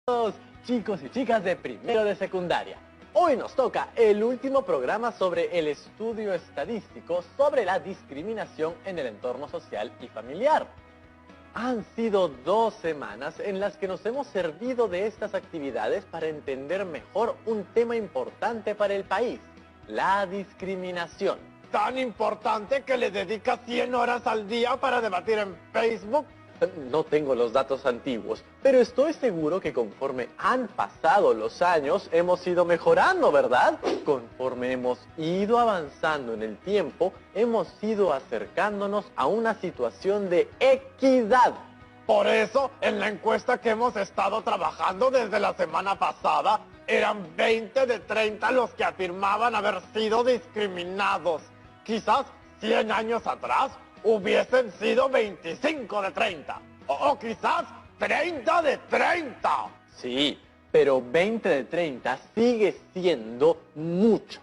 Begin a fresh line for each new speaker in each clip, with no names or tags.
todos, chicos y chicas de primero de secundaria. Hoy nos toca el último programa sobre el estudio estadístico sobre la discriminación en el entorno social y familiar. Han sido 2 semanas en las que nos hemos servido de estas actividades para entender mejor un tema importante para el país, la discriminación.
Tan importante que le dedica 100 horas al día para debatir en Facebook.
No tengo los datos antiguos, pero estoy seguro que conforme han pasado los años hemos ido mejorando, ¿verdad? Conforme hemos ido avanzando en el tiempo, hemos ido acercándonos a una situación de equidad.
Por eso, en la encuesta que hemos estado trabajando desde la semana pasada, eran 20 de 30 los que afirmaban haber sido discriminados. Quizás 100 años atrás hubiesen sido 25 de 30. O quizás 30 de 30.
Sí, pero 20 de 30 sigue siendo mucho.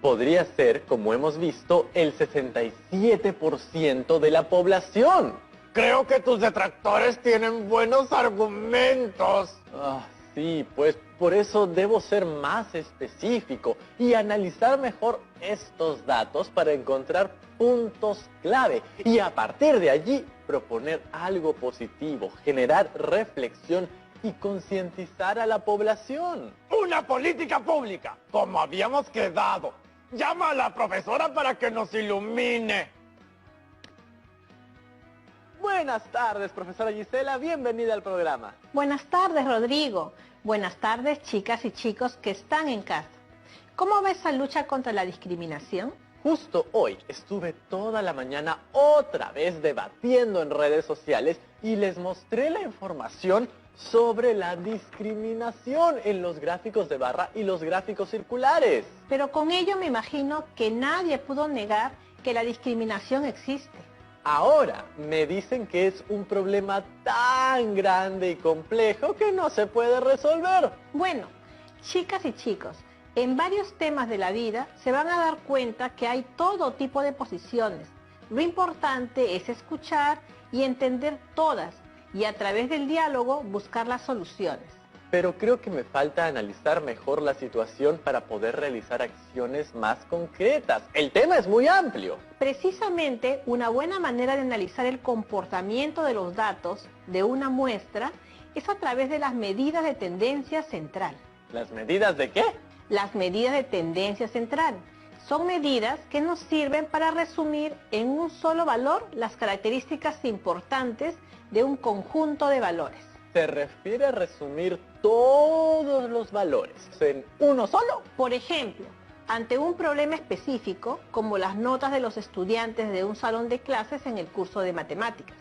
Podría ser, como hemos visto, el 67% de la población.
Creo que tus detractores tienen buenos argumentos.
Sí, pues por eso debo ser más específico y analizar mejor estos datos para encontrar puntos clave y a partir de allí proponer algo positivo, generar reflexión y concientizar a la población.
¡Una política pública! Como habíamos quedado. Llama a la profesora para que nos ilumine.
Buenas tardes, profesora Gisela, bienvenida al programa.
Buenas tardes, Rodrigo. Buenas tardes, chicas y chicos que están en casa. ¿Cómo va esa lucha contra la discriminación?
Justo hoy estuve toda la mañana otra vez debatiendo en redes sociales y les mostré la información sobre la discriminación en los gráficos de barra y los gráficos circulares.
Pero con ello me imagino que nadie pudo negar que la discriminación existe.
Ahora me dicen que es un problema tan grande y complejo que no se puede resolver.
Bueno, chicas y chicos, en varios temas de la vida se van a dar cuenta que hay todo tipo de posiciones. Lo importante es escuchar y entender todas y a través del diálogo buscar las soluciones.
Pero creo que me falta analizar mejor la situación para poder realizar acciones más concretas. El tema es muy amplio.
Precisamente, una buena manera de analizar el comportamiento de los datos de una muestra es a través de las medidas de tendencia central.
¿Las medidas de qué?
Las medidas de tendencia central son medidas que nos sirven para resumir en un solo valor las características importantes de un conjunto de valores.
¿Se refiere a resumir todos los valores en uno solo?
Por ejemplo, ante un problema específico, como las notas de los estudiantes de un salón de clases en el curso de matemáticas,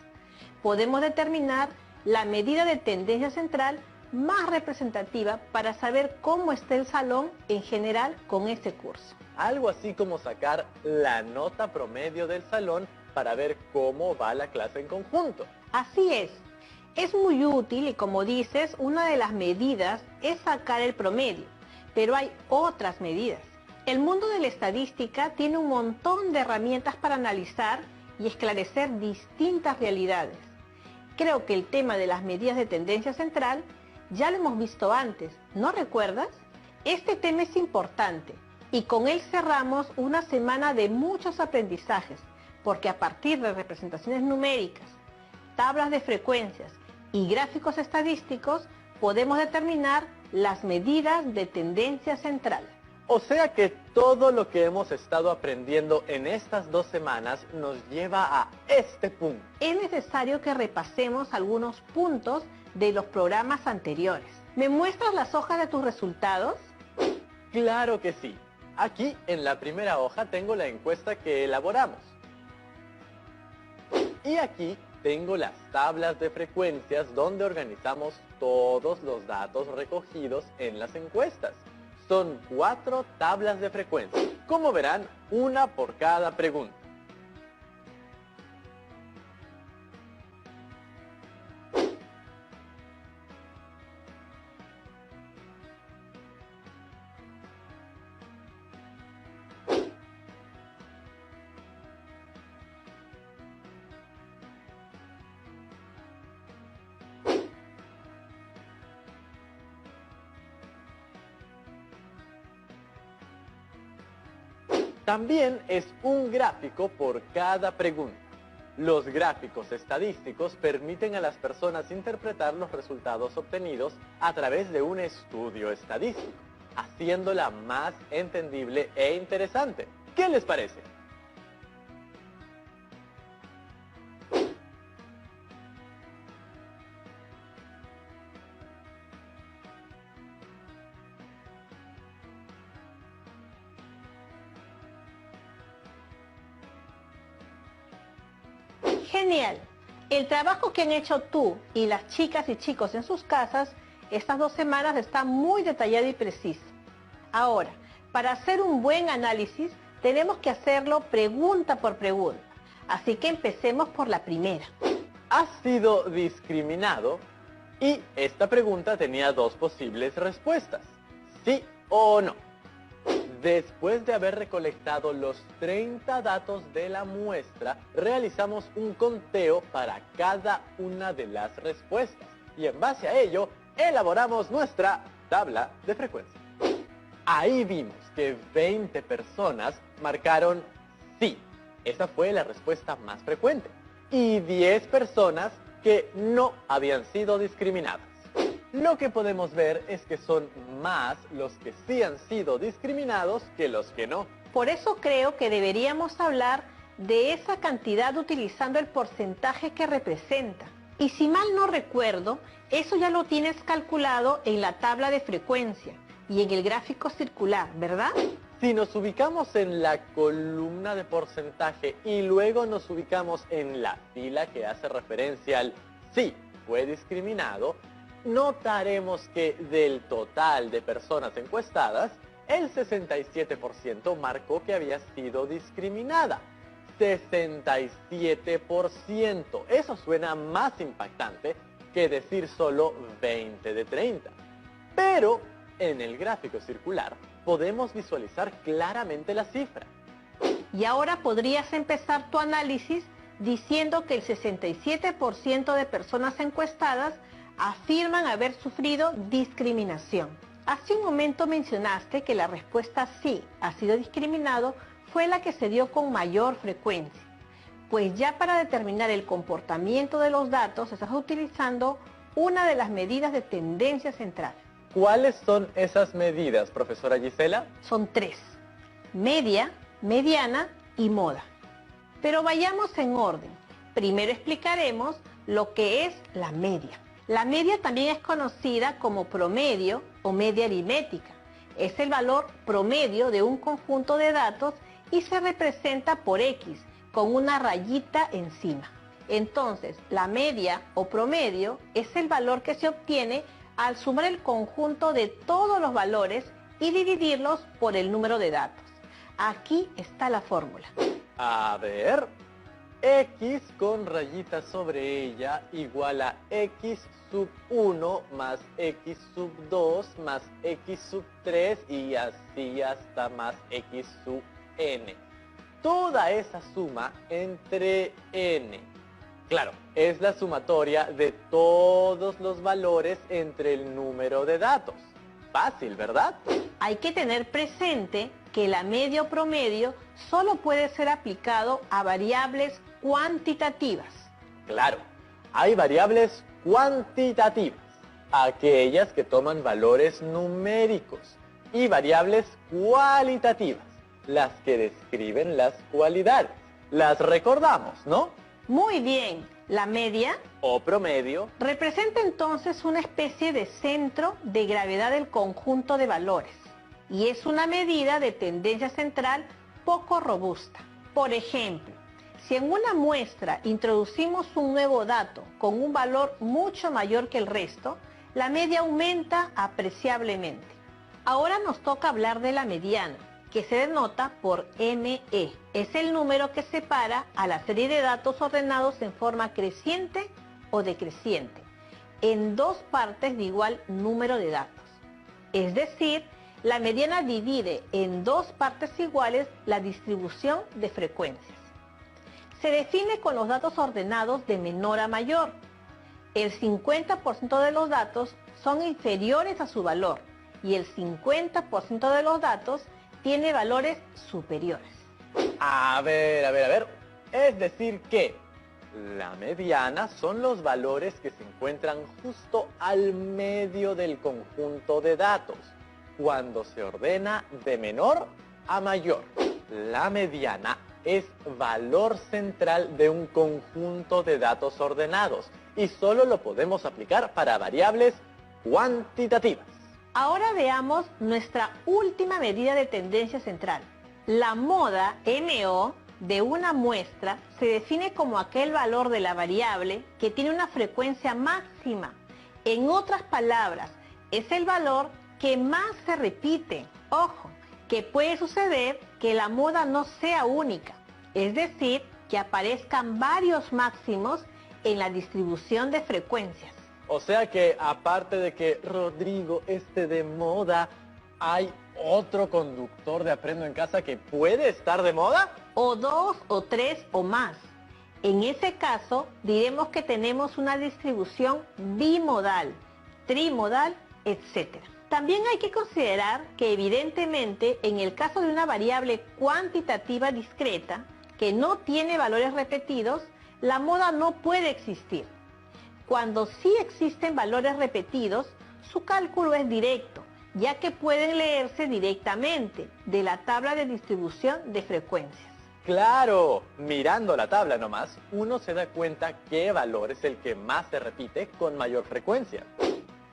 podemos determinar la medida de tendencia central más representativa para saber cómo está el salón en general con ese curso.
Algo así como sacar la nota promedio del salón para ver cómo va la clase en conjunto.
Así es. Es muy útil y, como dices, una de las medidas es sacar el promedio, pero hay otras medidas. El mundo de la estadística tiene un montón de herramientas para analizar y esclarecer distintas realidades. Creo que el tema de las medidas de tendencia central ya lo hemos visto antes, ¿no recuerdas? Este tema es importante y con él cerramos una semana de muchos aprendizajes, porque a partir de representaciones numéricas, tablas de frecuencias y gráficos estadísticos podemos determinar las medidas de tendencia central.
O sea que todo lo que hemos estado aprendiendo en estas 2 semanas nos lleva a este punto.
Es necesario que repasemos algunos puntos de los programas anteriores. ¿Me muestras las hojas de tus resultados?
Claro que sí. Aquí en la primera hoja tengo la encuesta que elaboramos. Y aquí tengo las tablas de frecuencias donde organizamos todos los datos recogidos en las encuestas. Son 4 tablas de frecuencia. Como verán, una por cada pregunta. También es un gráfico por cada pregunta. Los gráficos estadísticos permiten a las personas interpretar los resultados obtenidos a través de un estudio estadístico, haciéndola más entendible e interesante. ¿Qué les parece?
Genial. El trabajo que han hecho tú y las chicas y chicos en sus casas estas 2 semanas está muy detallado y preciso. Ahora, para hacer un buen análisis, tenemos que hacerlo pregunta por pregunta. Así que empecemos por la primera.
¿Has sido discriminado? Y esta pregunta tenía 2 posibles respuestas, sí o no. Después de haber recolectado los 30 datos de la muestra, realizamos un conteo para cada una de las respuestas y en base a ello, elaboramos nuestra tabla de frecuencia. Ahí vimos que 20 personas marcaron sí, esa fue la respuesta más frecuente, y 10 personas que no habían sido discriminadas. Lo que podemos ver es que son más los que sí han sido discriminados que los que no.
Por eso creo que deberíamos hablar de esa cantidad utilizando el porcentaje que representa. Y si mal no recuerdo, eso ya lo tienes calculado en la tabla de frecuencia y en el gráfico circular, ¿verdad?
Si nos ubicamos en la columna de porcentaje y luego nos ubicamos en la fila que hace referencia al sí fue discriminado, notaremos que del total de personas encuestadas, el 67% marcó que había sido discriminada. 67%. Eso suena más impactante que decir solo 20 de 30. Pero en el gráfico circular podemos visualizar claramente la cifra.
Y ahora podrías empezar tu análisis diciendo que el 67% de personas encuestadas afirman haber sufrido discriminación. Hace un momento mencionaste que la respuesta sí ha sido discriminado fue la que se dio con mayor frecuencia. Pues ya para determinar el comportamiento de los datos estás utilizando una de las medidas de tendencia central.
¿Cuáles son esas medidas, profesora Gisela?
Son 3: media, mediana y moda. Pero vayamos en orden. Primero explicaremos lo que es la media. La media también es conocida como promedio o media aritmética. Es el valor promedio de un conjunto de datos y se representa por X con una rayita encima. Entonces, la media o promedio es el valor que se obtiene al sumar el conjunto de todos los valores y dividirlos por el número de datos. Aquí está la fórmula.
A ver, X con rayitas sobre ella igual a X sub 1 más X sub 2 más X sub 3 y así hasta más X sub n. Toda esa suma entre n. Claro, es la sumatoria de todos los valores entre el número de datos. Fácil, ¿verdad?
Hay que tener presente que la media o promedio solo puede ser aplicado a variables cuantitativas.
Claro, hay variables cuantitativas, aquellas que toman valores numéricos, y variables cualitativas, las que describen las cualidades. Las recordamos, ¿no?
Muy bien, la media
O promedio
representa entonces una especie de centro de gravedad del conjunto de valores y es una medida de tendencia central poco robusta. Por ejemplo, si en una muestra introducimos un nuevo dato con un valor mucho mayor que el resto, la media aumenta apreciablemente. Ahora nos toca hablar de la mediana, que se denota por ME. Es el número que separa a la serie de datos ordenados en forma creciente o decreciente, en 2 partes de igual número de datos. Es decir, la mediana divide en 2 partes iguales la distribución de frecuencias. Se define con los datos ordenados de menor a mayor. El 50% de los datos son inferiores a su valor y el 50% de los datos tiene valores superiores.
A ver. Es decir que la mediana son los valores que se encuentran justo al medio del conjunto de datos, cuando se ordena de menor a mayor. La mediana es valor central de un conjunto de datos ordenados y solo lo podemos aplicar para variables cuantitativas.
Ahora veamos nuestra última medida de tendencia central. La moda MO de una muestra se define como aquel valor de la variable que tiene una frecuencia máxima. En otras palabras, es el valor que más se repite. Ojo, que puede suceder que la moda no sea única, es decir, que aparezcan varios máximos en la distribución de frecuencias.
O sea que aparte de que Rodrigo esté de moda, ¿hay otro conductor de Aprendo en Casa que puede estar de moda?
O dos, o tres, o más. En ese caso, diremos que tenemos una distribución bimodal, trimodal, etc. También hay que considerar que evidentemente en el caso de una variable cuantitativa discreta que no tiene valores repetidos, la moda no puede existir. Cuando sí existen valores repetidos, su cálculo es directo, ya que pueden leerse directamente de la tabla de distribución de frecuencias.
¡Claro! Mirando la tabla nomás, uno se da cuenta qué valor es el que más se repite con mayor frecuencia.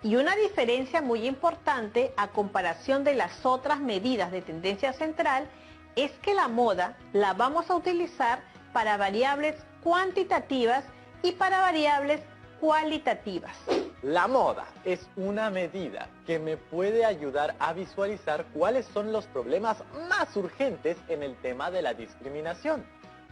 Y una diferencia muy importante a comparación de las otras medidas de tendencia central es que la moda la vamos a utilizar para variables cuantitativas y para variables cualitativas.
La moda es una medida que me puede ayudar a visualizar cuáles son los problemas más urgentes en el tema de la discriminación,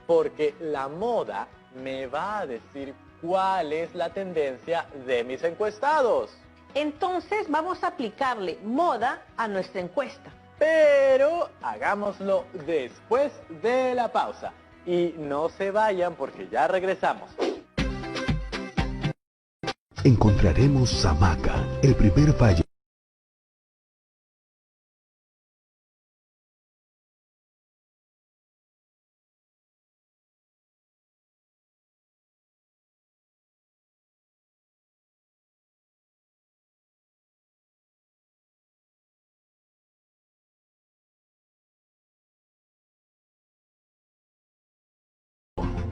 porque la moda me va a decir cuál es la tendencia de mis encuestados.
Entonces vamos a aplicarle moda a nuestra encuesta.
Pero hagámoslo después de la pausa. Y no se vayan porque ya regresamos.
Encontraremos Samaca, el primer valle.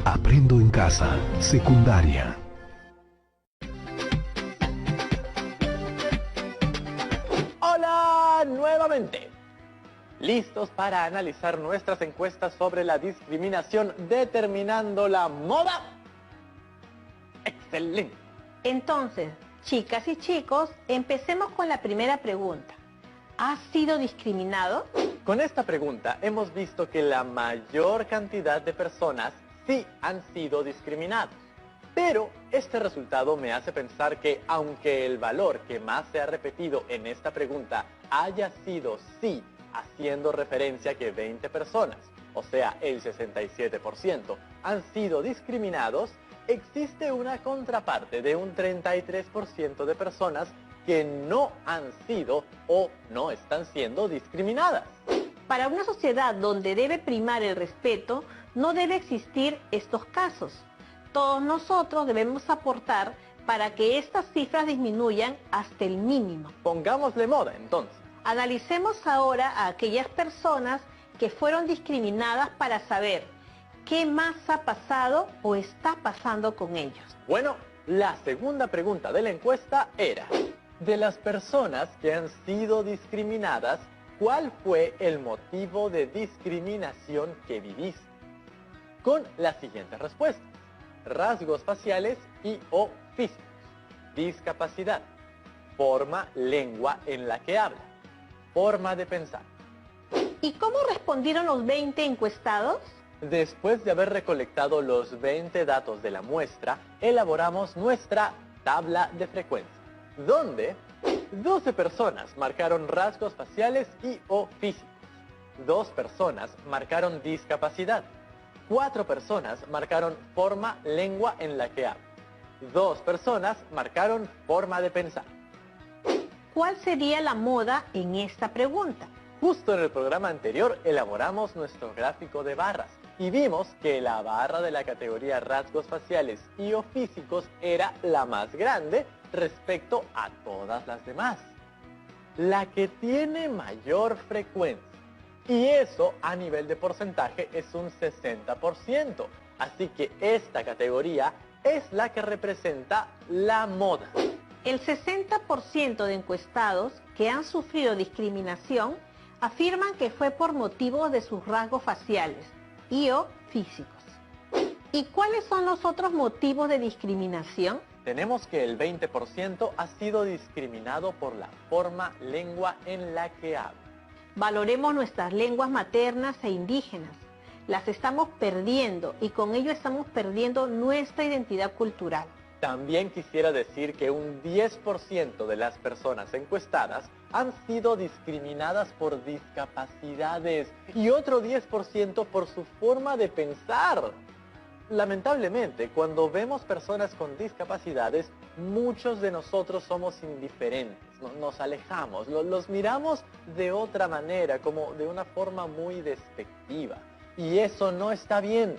Aprendo en Casa, secundaria.
¡Hola! Nuevamente. ¿Listos para analizar nuestras encuestas sobre la discriminación determinando la moda? ¡Excelente!
Entonces, chicas y chicos, empecemos con la primera pregunta. ¿Has sido discriminado?
Con esta pregunta hemos visto que la mayor cantidad de personas sí han sido discriminados. Pero este resultado me hace pensar que aunque el valor que más se ha repetido en esta pregunta haya sido sí, haciendo referencia que 20 personas, o sea el 67%, han sido discriminados, existe una contraparte de un 33% de personas que no han sido o no están siendo discriminadas.
Para una sociedad donde debe primar el respeto, no debe existir estos casos. Todos nosotros debemos aportar para que estas cifras disminuyan hasta el mínimo.
Pongámosle moda, entonces.
Analicemos ahora a aquellas personas que fueron discriminadas para saber qué más ha pasado o está pasando con ellos.
Bueno, la segunda pregunta de la encuesta era: de las personas que han sido discriminadas, ¿cuál fue el motivo de discriminación que viviste? Con las siguientes respuestas: rasgos faciales y o físicos, discapacidad, forma, lengua en la que habla, forma de pensar.
¿Y cómo respondieron los 20 encuestados?
Después de haber recolectado los 20 datos de la muestra, elaboramos nuestra tabla de frecuencia, donde 12 personas marcaron rasgos faciales y o físicos, 2 personas marcaron discapacidad, 4 personas marcaron forma, lengua en la que habla, 2 personas marcaron forma de pensar.
¿Cuál sería la moda en esta pregunta?
Justo en el programa anterior elaboramos nuestro gráfico de barras y vimos que la barra de la categoría rasgos faciales y o físicos era la más grande respecto a todas las demás. La que tiene mayor frecuencia. Y eso a nivel de porcentaje es un 60%. Así que esta categoría es la que representa la moda.
El 60% de encuestados que han sufrido discriminación afirman que fue por motivos de sus rasgos faciales y o físicos. ¿Y cuáles son los otros motivos de discriminación?
Tenemos que el 20% ha sido discriminado por la forma lengua en la que habla.
Valoremos nuestras lenguas maternas e indígenas. Las estamos perdiendo y con ello estamos perdiendo nuestra identidad cultural.
También quisiera decir que un 10% de las personas encuestadas han sido discriminadas por discapacidades y otro 10% por su forma de pensar. Lamentablemente, cuando vemos personas con discapacidades, muchos de nosotros somos indiferentes, nos alejamos, los miramos de otra manera, como de una forma muy despectiva. Y eso no está bien.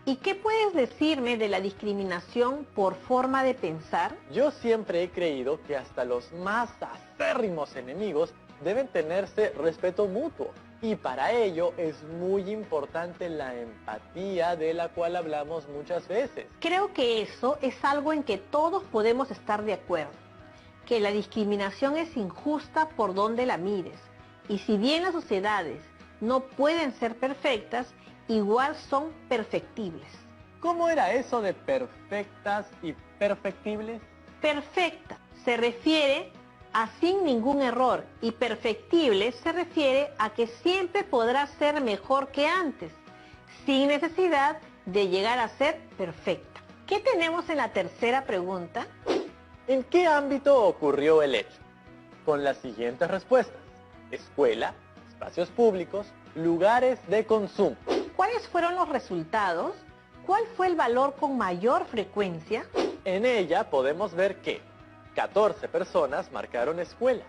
¿Y qué puedes decirme de la discriminación por forma de pensar?
Yo siempre he creído que hasta los más acérrimos enemigos deben tenerse respeto mutuo. Y para ello es muy importante la empatía de la cual hablamos muchas veces.
Creo que eso es algo en que todos podemos estar de acuerdo. Que la discriminación es injusta por donde la mires. Y si bien las sociedades no pueden ser perfectas, igual son perfectibles.
¿Cómo era eso de perfectas y perfectibles?
Perfecta se refiere a sin ningún error y perfectible se refiere a que siempre podrá ser mejor que antes, sin necesidad de llegar a ser perfecta. ¿Qué tenemos en la tercera pregunta?
¿En qué ámbito ocurrió el hecho? Con las siguientes respuestas: escuela, espacios públicos, lugares de consumo.
¿Cuáles fueron los resultados? ¿Cuál fue el valor con mayor frecuencia?
En ella podemos ver que 14 personas marcaron escuela,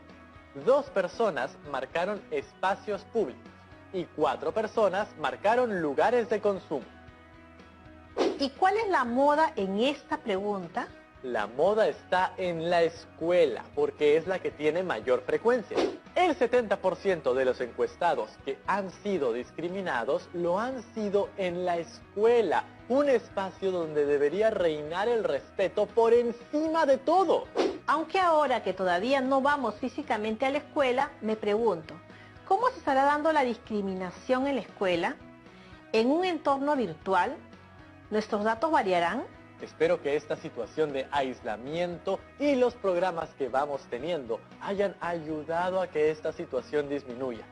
2 personas marcaron espacios públicos y 4 personas marcaron lugares de consumo.
¿Y cuál es la moda en esta pregunta?
La moda está en la escuela porque es la que tiene mayor frecuencia. El 70% de los encuestados que han sido discriminados lo han sido en la escuela, un espacio donde debería reinar el respeto por encima de todo.
Aunque ahora que todavía no vamos físicamente a la escuela, me pregunto, ¿cómo se estará dando la discriminación en la escuela? ¿En un entorno virtual? ¿Nuestros datos variarán?
Espero que esta situación de aislamiento y los programas que vamos teniendo hayan ayudado a que esta situación disminuya.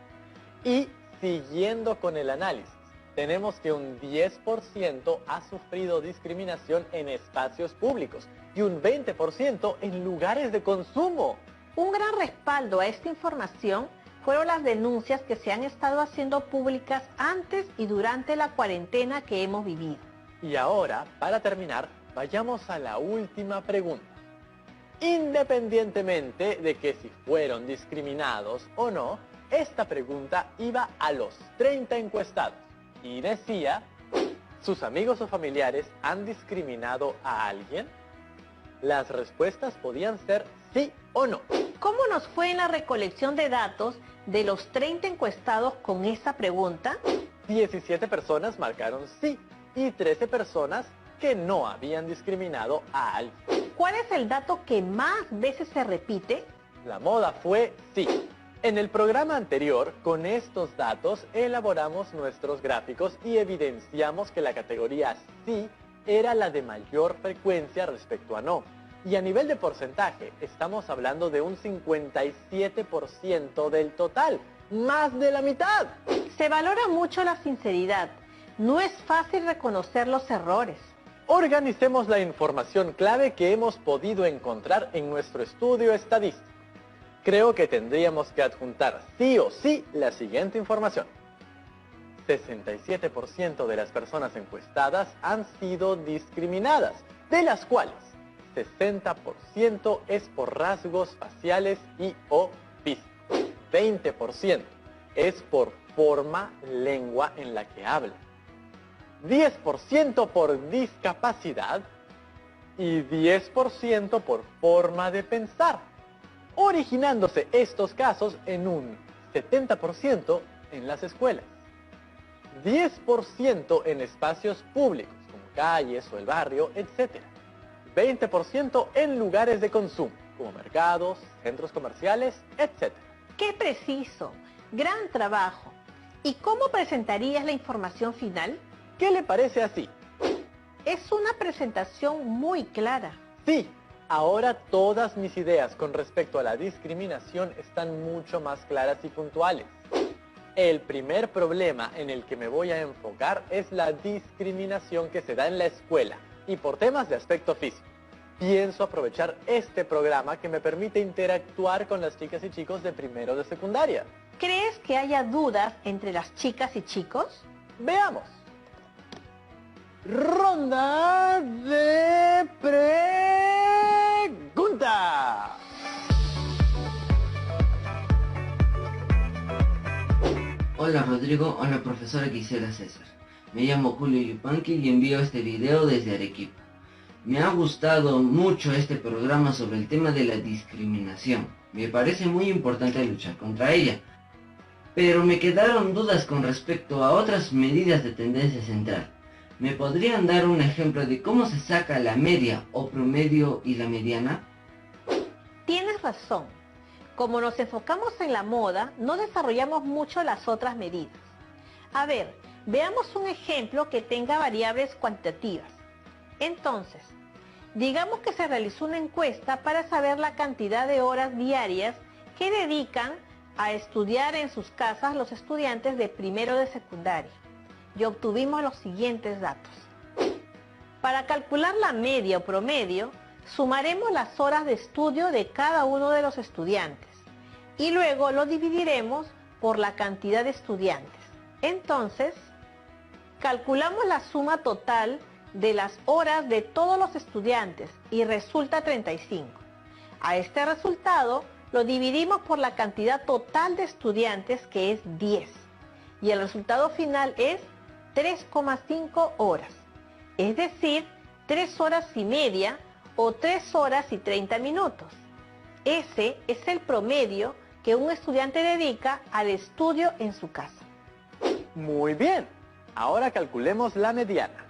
Y siguiendo con el análisis, tenemos que un 10% ha sufrido discriminación en espacios públicos y un 20% en lugares de consumo.
Un gran respaldo a esta información fueron las denuncias que se han estado haciendo públicas antes y durante la cuarentena que hemos vivido.
Y ahora, para terminar, vayamos a la última pregunta. Independientemente de que si fueron discriminados o no, esta pregunta iba a los 30 encuestados y decía: ¿sus amigos o familiares han discriminado a alguien? Las respuestas podían ser sí o no.
¿Cómo nos fue en la recolección de datos de los 30 encuestados con esta pregunta?
17 personas marcaron sí y 13 personas que no habían discriminado a alguien.
¿Cuál es el dato que más veces se repite?
La moda fue sí. En el programa anterior, con estos datos, elaboramos nuestros gráficos y evidenciamos que la categoría sí era la de mayor frecuencia respecto a no. Y a nivel de porcentaje, estamos hablando de un 57% del total, más de la mitad.
Se valora mucho la sinceridad. No es fácil reconocer los errores.
Organicemos la información clave que hemos podido encontrar en nuestro estudio estadístico. Creo que tendríamos que adjuntar sí o sí la siguiente información. 67% de las personas encuestadas han sido discriminadas, de las cuales 60% es por rasgos faciales y o físicos. 20% es por forma, lengua en la que habla, 10% por discapacidad y 10% por forma de pensar, originándose estos casos en un 70% en las escuelas, 10% en espacios públicos como calles o el barrio, etc. 20% en lugares de consumo como mercados, centros comerciales, etc.
¡Qué preciso! ¡Gran trabajo! ¿Y cómo presentarías la información final?
¿Qué le parece así?
Es una presentación muy clara.
Sí, ahora todas mis ideas con respecto a la discriminación están mucho más claras y puntuales. El primer problema en el que me voy a enfocar es la discriminación que se da en la escuela y por temas de aspecto físico. Pienso aprovechar este programa que me permite interactuar con las chicas y chicos de primero de secundaria.
¿Crees que haya dudas entre las chicas y chicos?
Veamos. Ronda de preguntas.
Hola Rodrigo, hola profesora Gisela César. Me llamo Julio Yupanqui y envío este video desde Arequipa. Me ha gustado mucho este programa sobre el tema de la discriminación. Me parece muy importante luchar contra ella. Pero me quedaron dudas con respecto a otras medidas de tendencia central. ¿Me podrían dar un ejemplo de cómo se saca la media o promedio y la mediana?
Tienes razón. Como nos enfocamos en la moda, no desarrollamos mucho las otras medidas. A ver, veamos un ejemplo que tenga variables cuantitativas. Entonces, digamos que se realizó una encuesta para saber la cantidad de horas diarias que dedican a estudiar en sus casas los estudiantes de primero de secundaria. Y obtuvimos los siguientes datos. Para calcular la media o promedio, sumaremos las horas de estudio de cada uno de los estudiantes y luego lo dividiremos por la cantidad de estudiantes. Entonces, calculamos la suma total de las horas de todos los estudiantes y resulta 35. A este resultado lo dividimos por la cantidad total de estudiantes, que es 10, y el resultado final es 3,5 horas, es decir, 3 horas y media o 3 horas y 30 minutos. Ese es el promedio que un estudiante dedica al estudio en su casa.
Muy bien, ahora calculemos la mediana.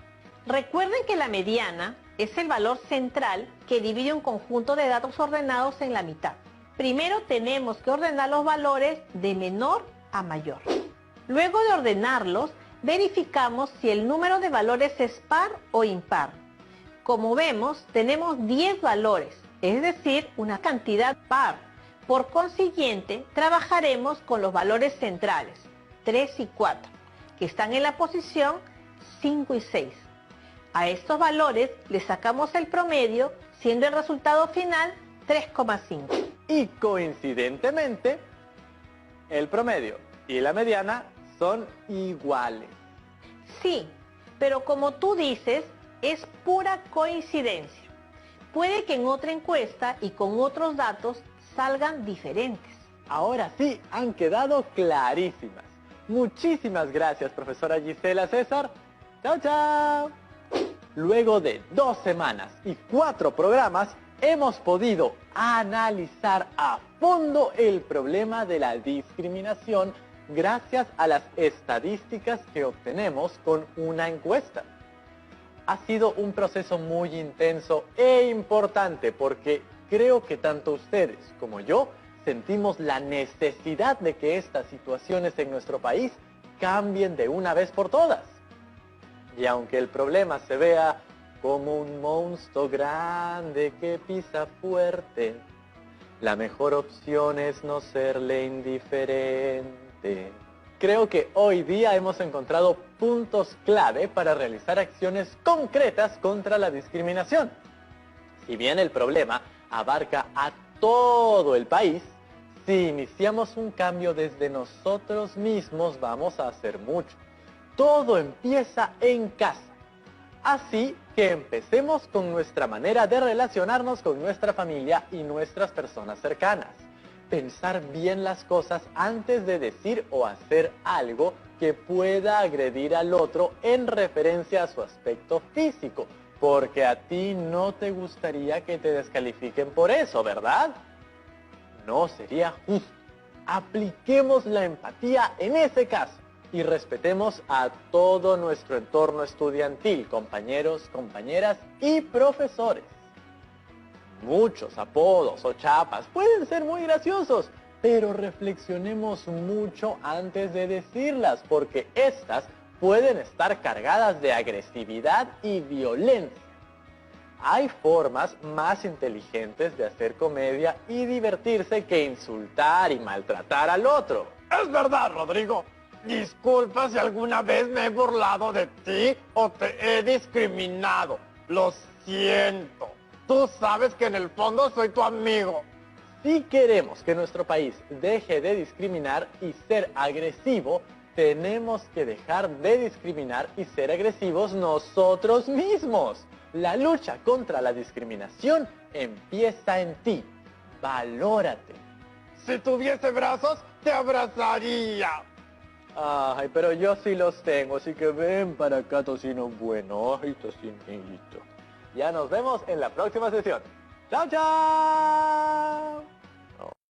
Recuerden que la mediana es el valor central que divide un conjunto de datos ordenados en la mitad. Primero tenemos que ordenar los valores de menor a mayor. Luego de ordenarlos, verificamos si el número de valores es par o impar. Como vemos, tenemos 10 valores, es decir, una cantidad par. Por consiguiente, trabajaremos con los valores centrales, 3 y 4, que están en la posición 5 y 6. A estos valores le sacamos el promedio, siendo el resultado final 3,5.
Y coincidentemente, el promedio y la mediana son iguales.
Sí, pero como tú dices, es pura coincidencia. Puede que en otra encuesta y con otros datos salgan diferentes.
Ahora sí, han quedado clarísimas. Muchísimas gracias, profesora Gisela César. Chao, chao. Luego de 2 semanas y 4 programas, hemos podido analizar a fondo el problema de la discriminación gracias a las estadísticas que obtenemos con una encuesta. Ha sido un proceso muy intenso e importante porque creo que tanto ustedes como yo sentimos la necesidad de que estas situaciones en nuestro país cambien de una vez por todas. Y aunque el problema se vea como un monstruo grande que pisa fuerte, la mejor opción es no serle indiferente. Creo que hoy día hemos encontrado puntos clave para realizar acciones concretas contra la discriminación. Si bien el problema abarca a todo el país, si iniciamos un cambio desde nosotros mismos vamos a hacer mucho. Todo empieza en casa. Así que empecemos con nuestra manera de relacionarnos con nuestra familia y nuestras personas cercanas. pensar bien las cosas antes de decir o hacer algo que pueda agredir al otro en referencia a su aspecto físico, porque a ti no te gustaría que te descalifiquen por eso, ¿verdad? No sería justo. Apliquemos la empatía en ese caso y respetemos a todo nuestro entorno estudiantil, compañeros, compañeras y profesores. Muchos apodos o chapas pueden ser muy graciosos, pero reflexionemos mucho antes de decirlas, porque estas pueden estar cargadas de agresividad y violencia. Hay formas más inteligentes de hacer comedia y divertirse que insultar y maltratar al otro.
Es verdad, Rodrigo. Disculpa si alguna vez me he burlado de ti o te he discriminado. Lo siento. Tú sabes que en el fondo soy tu amigo.
Si queremos que nuestro país deje de discriminar y ser agresivo, tenemos que dejar de discriminar y ser agresivos nosotros mismos. La lucha contra la discriminación empieza en ti. Valórate.
Si tuviese brazos, te abrazaría.
Ay, pero yo sí los tengo, así que ven para acá, tocino bueno. Ay, tocinito. Ya nos vemos en la próxima sesión. ¡Chao, chao!